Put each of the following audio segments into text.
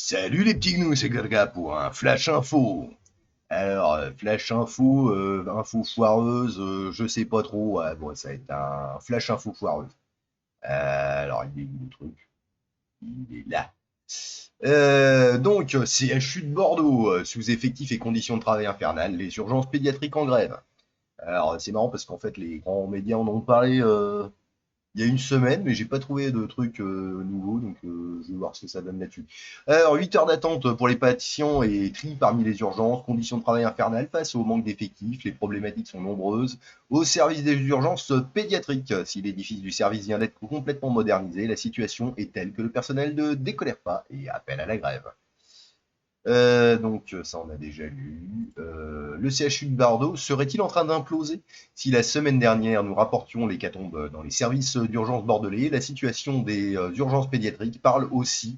Salut les petits gnous, c'est Gaga pour un flash info. Alors, flash info, info foireuse, je sais pas trop. Ouais, bon, ça va être un flash info foireuse. Alors, il est où le truc? Il est là. Donc, CHU de Bordeaux, sous effectifs et conditions de travail infernales, les urgences pédiatriques en grève. Alors, c'est marrant parce qu'en fait, les grands médias en ont parlé il y a une semaine, mais j'ai pas trouvé de trucs nouveaux, donc je vais voir ce que ça donne là-dessus. Alors, 8 heures d'attente pour les patients et tri parmi les urgences, conditions de travail infernales face au manque d'effectifs, les problématiques sont nombreuses. Au service des urgences pédiatriques, si l'édifice du service vient d'être complètement modernisé, la situation est telle que le personnel ne décolère pas et appelle à la grève. Donc ça on a déjà lu. Le CHU de Bordeaux serait-il en train d'imploser? Si la semaine dernière nous rapportions l'hécatombe dans les services d'urgence bordelais, la situation des urgences pédiatriques parle aussi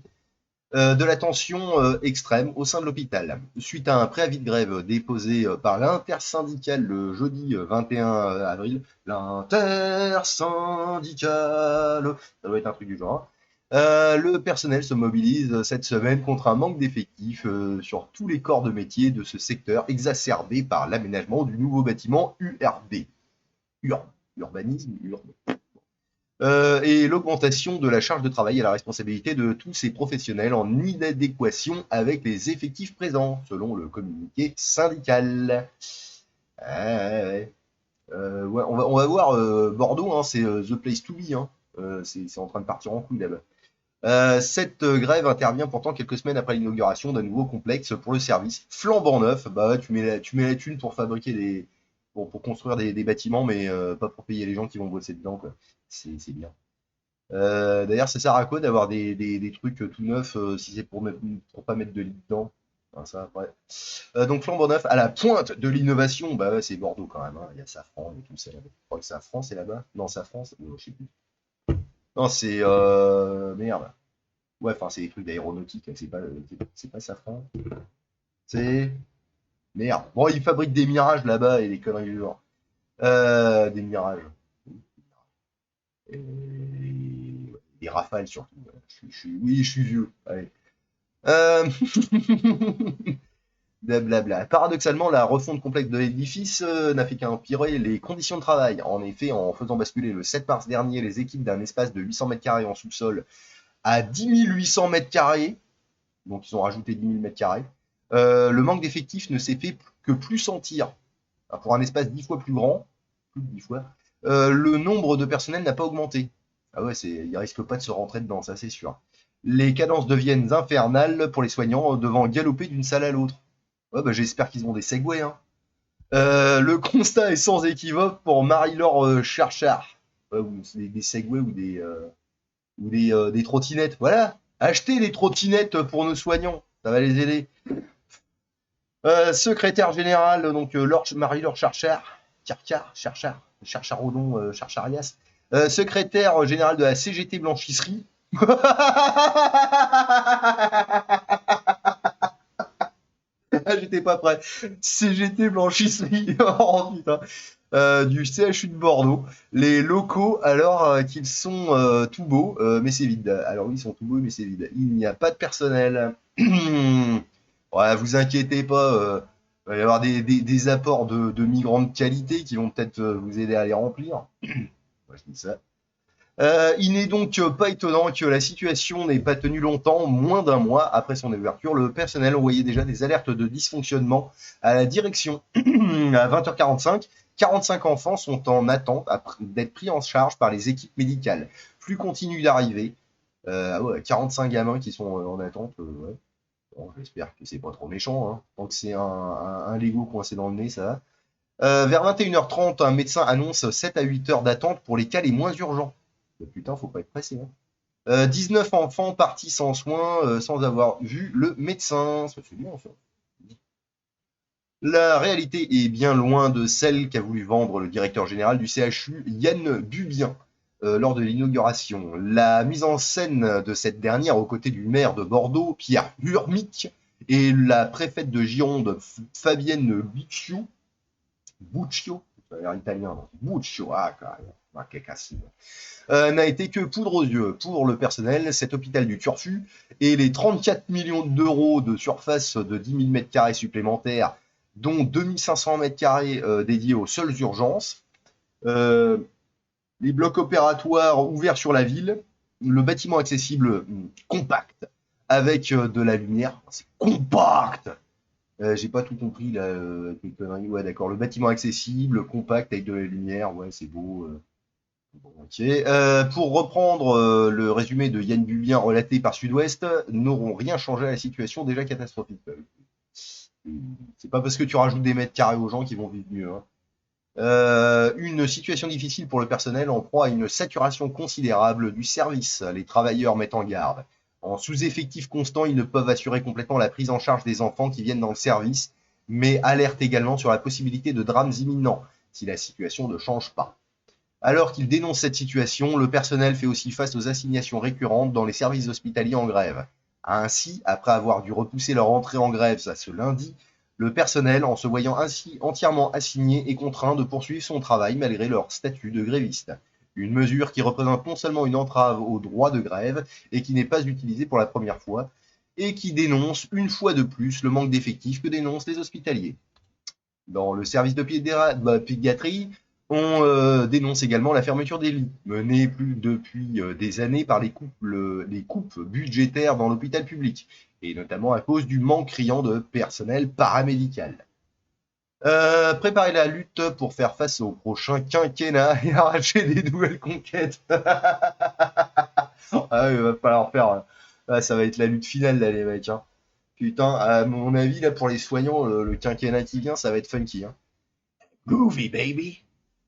de la tension extrême au sein de l'hôpital. Suite à un préavis de grève déposé par l'intersyndicale le jeudi 21 avril, l'intersyndicale, ça doit être un truc du genre, le personnel se mobilise cette semaine contre un manque d'effectifs sur tous les corps de métier de ce secteur, exacerbé par l'aménagement du nouveau bâtiment URB. Urbanisme, et l'augmentation de la charge de travail à la responsabilité de tous ces professionnels en inadéquation avec les effectifs présents, selon le communiqué syndical. Ouais. Ouais, on va voir Bordeaux, hein, c'est the place to be. Hein. C'est en train de partir en couille là-bas. Cette grève intervient pourtant quelques semaines après l'inauguration d'un nouveau complexe pour le service, flambant neuf. Bah ouais, tu mets la thune pour fabriquer pour construire des bâtiments, mais pas pour payer les gens qui vont bosser dedans, quoi. C'est bien. D'ailleurs, ça sert à quoi d'avoir des trucs tout neufs si c'est pour pas mettre de lit dedans? Enfin, ça, après. Donc flambant neuf à la pointe de l'innovation, bah ouais, c'est Bordeaux quand même. Hein. Il y a Safran et tout ça là-bas. Je crois que Safran c'est là-bas. Non, Safran, je sais plus. Non, c'est merde. Ouais, enfin, c'est des trucs d'aéronautique, c'est pas Safran. C'est. Merde. Bon, ils fabriquent des mirages là-bas et des conneries du genre. Des mirages. Et des rafales surtout. Ouais. Oui, je suis vieux. Allez. Euh... Blablabla. Paradoxalement, la refonte complète de l'édifice n'a fait qu'empirer les conditions de travail. En effet, en faisant basculer le 7 mars dernier les équipes d'un espace de 800 mètres carrés en sous-sol à 10 800 mètres carrés, donc ils ont rajouté 10 000 mètres carrés, le manque d'effectifs ne s'est fait que plus sentir. Pour un espace 10 fois plus grand, plus de 10 fois, le nombre de personnel n'a pas augmenté. Ah ouais, ils risquent pas de se rentrer dedans, ça c'est sûr. Les cadences deviennent infernales pour les soignants, devant galoper d'une salle à l'autre. Ouais, bah, j'espère qu'ils ont des segways. Hein. Le constat est sans équivoque pour Marie-Laure Cherchard. Ouais, ou c'est des segways ou des trottinettes. Voilà, achetez des trottinettes pour nos soignants, ça va les aider. Secrétaire général, donc Marie-Laure Charcharodon, Charcharias, secrétaire général de la CGT Blanchisserie. J'étais pas prêt. CGT Blanchisserie, oh putain. Du CHU de Bordeaux. Les locaux, alors qu'ils sont tout beaux, mais c'est vide. Alors oui, ils sont tout beaux, mais c'est vide. Il n'y a pas de personnel. Ouais, vous inquiétez pas, il va y avoir des apports de migrants de qualité qui vont peut-être vous aider à les remplir. Moi, je dis ça. Il n'est donc pas étonnant que la situation n'ait pas tenu longtemps, moins d'un mois après son ouverture. Le personnel envoyait déjà des alertes de dysfonctionnement à la direction. À 20h45, 45 enfants sont en attente d'être pris en charge par les équipes médicales. Flux continue d'arriver. Ah ouais, 45 gamins qui sont en attente. Ouais. Bon, j'espère que c'est pas trop méchant. Hein. Tant que c'est un Lego coincé dans le nez, ça va. Vers 21h30, un médecin annonce 7 à 8 heures d'attente pour les cas les moins urgents. Putain, faut pas être pressé. Hein. 19 enfants partis sans soins, sans avoir vu le médecin. Ça fait bien, ça. La réalité est bien loin de celle qu'a voulu vendre le directeur général du CHU, Yann Bubien, lors de l'inauguration. La mise en scène de cette dernière aux côtés du maire de Bordeaux, Pierre Urmic, et la préfète de Gironde, Fabienne Buccio, ça a l'air italien, donc Buccio, ah, carrément. Ah, quel cassine. N'a été que poudre aux yeux pour le personnel. Cet hôpital du Turfu et les 34 millions d'euros de surface de 10 000 m² supplémentaires, dont 2500 m² dédiés aux seules urgences, euh, les blocs opératoires ouverts sur la ville, le bâtiment accessible compact avec de la lumière. C'est compact. J'ai pas tout compris là, avec les conneries. Ouais, d'accord. Le bâtiment accessible, compact avec de la lumière. Ouais, c'est beau. Bon, ok. Pour reprendre le résumé de Yann Bubien relaté par Sud-Ouest, n'auront rien changé à la situation déjà catastrophique. C'est pas parce que tu rajoutes des mètres carrés aux gens qui vont vivre mieux, hein. Une situation difficile pour le personnel en proie à une saturation considérable du service. Les travailleurs mettent en garde. En sous-effectif constant, ils ne peuvent assurer complètement la prise en charge des enfants qui viennent dans le service, mais alertent également sur la possibilité de drames imminents si la situation ne change pas. Alors qu'il dénonce cette situation, le personnel fait aussi face aux assignations récurrentes dans les services hospitaliers en grève. Ainsi, après avoir dû repousser leur entrée en grève à ce lundi, le personnel, en se voyant ainsi entièrement assigné, est contraint de poursuivre son travail malgré leur statut de gréviste. Une mesure qui représente non seulement une entrave au droit de grève et qui n'est pas utilisée pour la première fois, et qui dénonce une fois de plus le manque d'effectifs que dénoncent les hospitaliers. Dans le service de pédiatrie, on dénonce également la fermeture des lits, menée plus depuis des années par les coupes budgétaires dans l'hôpital public, et notamment à cause du manque criant de personnel paramédical. Préparer la lutte pour faire face au prochain quinquennat et arracher des nouvelles conquêtes. Ah, il va falloir faire. Ça va être la lutte finale là, les mecs, hein. Putain, à mon avis, là, pour les soignants, le quinquennat qui vient, ça va être funky, hein. Groovy, baby.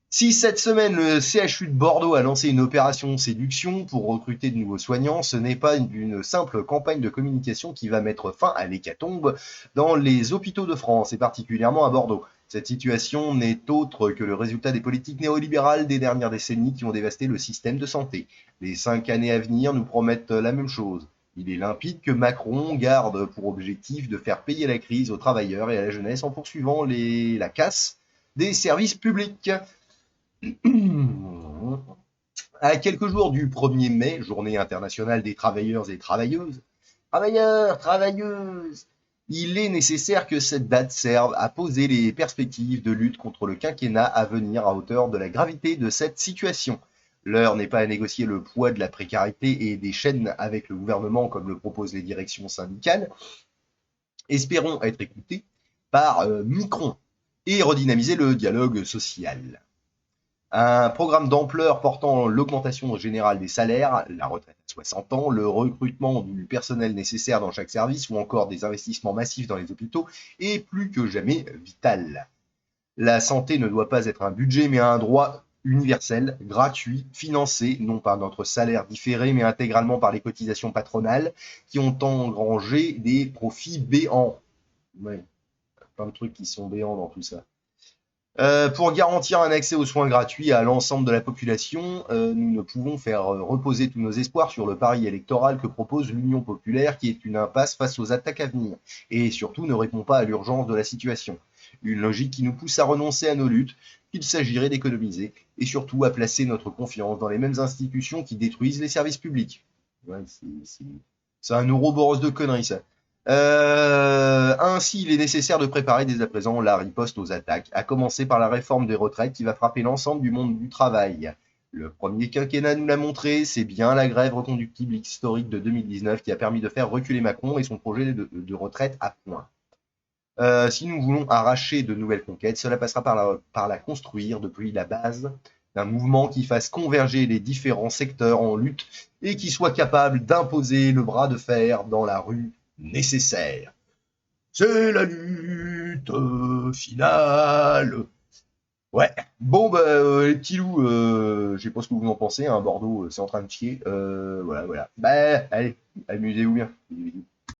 Si cette semaine le CHU de Bordeaux a lancé une opération séduction pour recruter de nouveaux soignants, ce n'est pas une simple campagne de communication qui va mettre fin à l'hécatombe dans les hôpitaux de France, et particulièrement à Bordeaux. Cette situation n'est autre que le résultat des politiques néolibérales des dernières décennies qui ont dévasté le système de santé. Les 5 années à venir nous promettent la même chose. Il est limpide que Macron garde pour objectif de faire payer la crise aux travailleurs et à la jeunesse en poursuivant la casse des services publics. À quelques jours du 1er mai, journée internationale des travailleurs et travailleuses, travailleurs, travailleuses, il est nécessaire que cette date serve à poser les perspectives de lutte contre le quinquennat à venir à hauteur de la gravité de cette situation. L'heure n'est pas à négocier le poids de la précarité et des chaînes avec le gouvernement comme le proposent les directions syndicales. Espérons être écoutés par Micron et redynamiser le dialogue social. Un programme d'ampleur portant l'augmentation générale des salaires, la retraite à 60 ans, le recrutement du personnel nécessaire dans chaque service ou encore des investissements massifs dans les hôpitaux est plus que jamais vital. La santé ne doit pas être un budget mais un droit universel, gratuit, financé non par notre salaire différé mais intégralement par les cotisations patronales qui ont engrangé des profits béants. Ouais, plein de trucs qui sont béants dans tout ça. Pour garantir un accès aux soins gratuits à l'ensemble de la population, nous ne pouvons faire reposer tous nos espoirs sur le pari électoral que propose l'Union populaire, qui est une impasse face aux attaques à venir, et surtout ne répond pas à l'urgence de la situation. Une logique qui nous pousse à renoncer à nos luttes, qu'il s'agirait d'économiser, et surtout à placer notre confiance dans les mêmes institutions qui détruisent les services publics. Ouais, c'est un ouroboros de conneries, ça. Ainsi, il est nécessaire de préparer dès à présent la riposte aux attaques, à commencer par la réforme des retraites qui va frapper l'ensemble du monde du travail. Le premier quinquennat nous l'a montré, c'est bien la grève reconductible historique de 2019 qui a permis de faire reculer Macron et son projet de retraite à point. Si nous voulons arracher de nouvelles conquêtes, cela passera par la construire depuis la base d'un mouvement qui fasse converger les différents secteurs en lutte et qui soit capable d'imposer le bras de fer dans la rue nécessaire. C'est la lutte finale. Ouais. Bon, bah, les petits loups, je sais pas ce que vous en pensez, hein, Bordeaux, c'est en train de chier. Voilà, voilà. Bah, allez, amusez-vous bien.